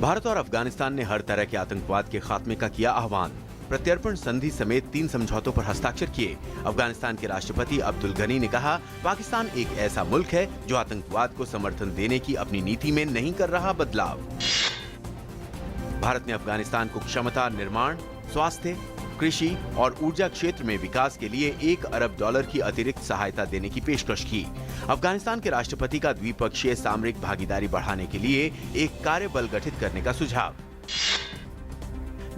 भारत और अफगानिस्तान ने हर तरह के आतंकवाद के खात्मे का किया आह्वान। प्रत्यर्पण संधि समेत 3 समझौतों पर हस्ताक्षर किए। अफगानिस्तान के राष्ट्रपति अब्दुल गनी ने कहा, पाकिस्तान एक ऐसा मुल्क है जो आतंकवाद को समर्थन देने की अपनी नीति में नहीं कर रहा बदलाव। भारत ने अफगानिस्तान को क्षमता निर्माण, स्वास्थ्य, कृषि और ऊर्जा क्षेत्र में विकास के लिए $1 अरब की अतिरिक्त सहायता देने की पेशकश की। अफगानिस्तान के राष्ट्रपति का द्विपक्षीय सामरिक भागीदारी बढ़ाने के लिए एक कार्यबल गठित करने का सुझाव।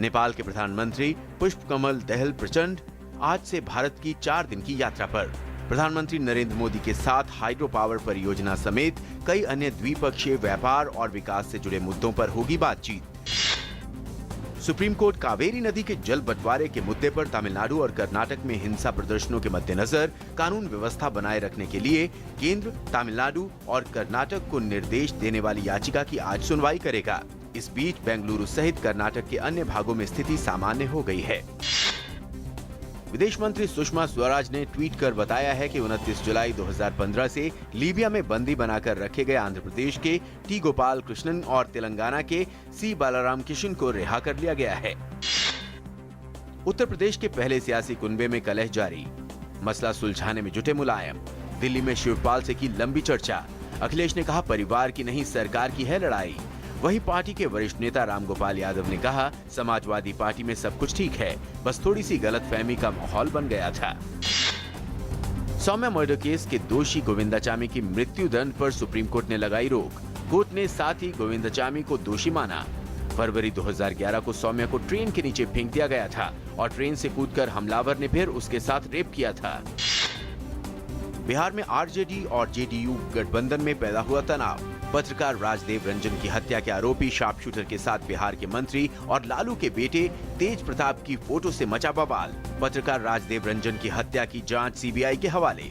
नेपाल के प्रधानमंत्री पुष्पकमल दहल प्रचंड आज से भारत की 4 दिन की यात्रा पर। प्रधानमंत्री नरेंद्र मोदी के साथ हाइड्रो पावर परियोजना समेत कई अन्य द्विपक्षीय व्यापार और विकास से जुड़े मुद्दों पर होगी बातचीत। सुप्रीम कोर्ट कावेरी नदी के जल बंटवारे के मुद्दे पर तमिलनाडु और कर्नाटक में हिंसा प्रदर्शनों के मद्देनजर कानून व्यवस्था बनाए रखने के लिए केंद्र, तमिलनाडु और कर्नाटक को निर्देश देने वाली याचिका की आज सुनवाई करेगा। इस बीच बेंगलुरु सहित कर्नाटक के अन्य भागों में स्थिति सामान्य हो गई है। विदेश मंत्री सुषमा स्वराज ने ट्वीट कर बताया है कि 29 जुलाई 2015 से लीबिया में बंदी बनाकर रखे गए आंध्र प्रदेश के टी गोपाल कृष्णन और तेलंगाना के सी बालाराम किशन को रिहा कर लिया गया है। उत्तर प्रदेश के पहले सियासी कुनबे में कलह जारी, मसला सुलझाने में जुटे मुलायम। दिल्ली में शिवपाल से की लंबी चर्चा। अखिलेश ने कहा, परिवार की नहीं सरकार की है लड़ाई। वहीं पार्टी के वरिष्ठ नेता रामगोपाल यादव ने कहा, समाजवादी पार्टी में सब कुछ ठीक है, बस थोड़ी सी गलतफहमी का माहौल बन गया था। सौम्या मर्डर केस के दोषी गोविंदाचामी की मृत्यु दंड पर सुप्रीम कोर्ट ने लगाई रोक। कोर्ट ने साथ ही गोविंदाचामी को दोषी माना। फरवरी 2011 को सौम्या को ट्रेन के नीचे फेंक दिया गया था और ट्रेन से कूदकर हमलावर ने फिर उसके साथ रेप किया था। बिहार में आरजेडी और जेडीयू गठबंधन में पैदा हुआ तनाव। पत्रकार राजदेव रंजन की हत्या के आरोपी शार्पशूटर के साथ बिहार के मंत्री और लालू के बेटे तेज प्रताप की फोटो से मचा बवाल। पत्रकार राजदेव रंजन की हत्या की जांच सीबीआई के हवाले।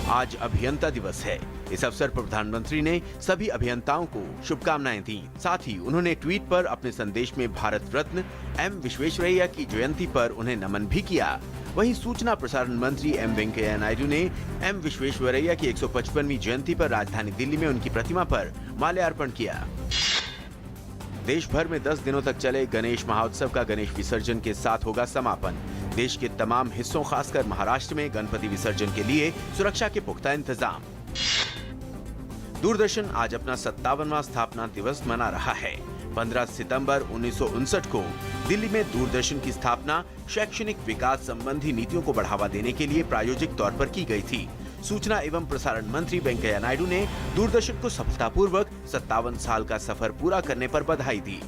आज अभियंता दिवस है। इस अवसर पर प्रधानमंत्री ने सभी अभियंताओं को शुभकामनाएं दी। साथ ही उन्होंने ट्वीट पर अपने संदेश में भारत रत्न एम विश्वेश्वरैया की जयंती पर उन्हें नमन भी किया। वहीं सूचना प्रसारण मंत्री एम वेंकैया नायडू ने एम विश्वेश्वरैया की 155वीं जयंती पर राजधानी दिल्ली में उनकी प्रतिमा पर माल्यार्पण किया। देश भर में 10 दिनों तक चले गणेश महोत्सव का गणेश विसर्जन के साथ होगा समापन। देश के तमाम हिस्सों, खासकर महाराष्ट्र में गणपति विसर्जन के लिए सुरक्षा के पुख्ता इंतजाम। दूरदर्शन आज अपना 57वां स्थापना दिवस मना रहा है। 15 सितंबर 1959 को दिल्ली में दूरदर्शन की स्थापना शैक्षणिक विकास संबंधी नीतियों को बढ़ावा देने के लिए प्रायोजिक तौर पर की गई थी। सूचना एवं प्रसारण मंत्री वेंकैया नायडू ने दूरदर्शन को सफलतापूर्वक 57 साल का सफर पूरा करने पर बधाई दी।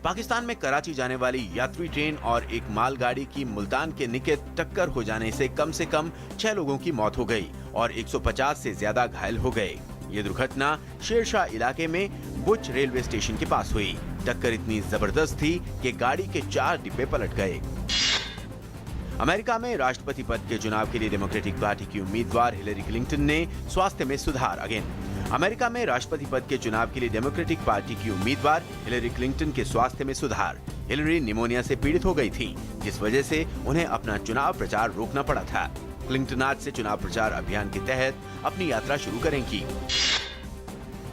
पाकिस्तान में कराची जाने वाली यात्री ट्रेन और एक मालगाड़ी की मुल्तान के निकट टक्कर हो जाने से कम 6 लोगों की मौत हो गई और 150 से ज्यादा घायल हो गए। ये दुर्घटना शेरशाह इलाके में बुच रेलवे स्टेशन के पास हुई। टक्कर इतनी जबरदस्त थी कि गाड़ी के 4 डिब्बे पलट गए। अमेरिका में राष्ट्रपति पद के चुनाव के लिए डेमोक्रेटिक पार्टी की उम्मीदवार हिलेरी क्लिंटन ने स्वास्थ्य में सुधार। अमेरिका में राष्ट्रपति पद के चुनाव के लिए डेमोक्रेटिक पार्टी की उम्मीदवार हिलेरी क्लिंटन के स्वास्थ्य में सुधार। हिलेरी निमोनिया से पीड़ित हो गई थी, जिस वजह से उन्हें अपना चुनाव प्रचार रोकना पड़ा था। क्लिंटन आज से चुनाव प्रचार अभियान के तहत अपनी यात्रा शुरू करेंगी।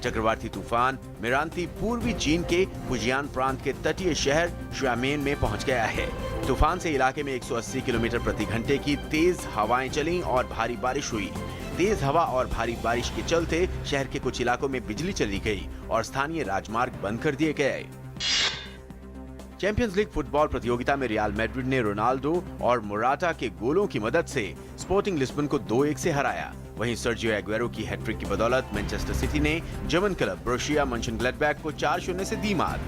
चक्रवाती तूफान मेरांती पूर्वी चीन के फुजियान प्रांत के तटीय शहर श्यामेन में पहुंच गया है। तूफान से इलाके में 180 किलोमीटर प्रति घंटे की तेज हवाएं चलीं और भारी बारिश हुई। तेज हवा और भारी बारिश के चलते शहर के कुछ इलाकों में बिजली चली गई और स्थानीय राजमार्ग बंद कर दिए गए। चैंपियंस लीग फुटबॉल प्रतियोगिता में रियल मैड्रिड ने रोनाल्डो और मोराटा के गोलों की मदद से स्पोर्टिंग लिस्बन को 2-1 से हराया। वहीं सर्जियो एग्वेरो की हैट्रिक की बदौलत मैनचेस्टर सिटी ने जर्मन क्लब बोरुसिया मönchengladbach को 4-0 से दी मात।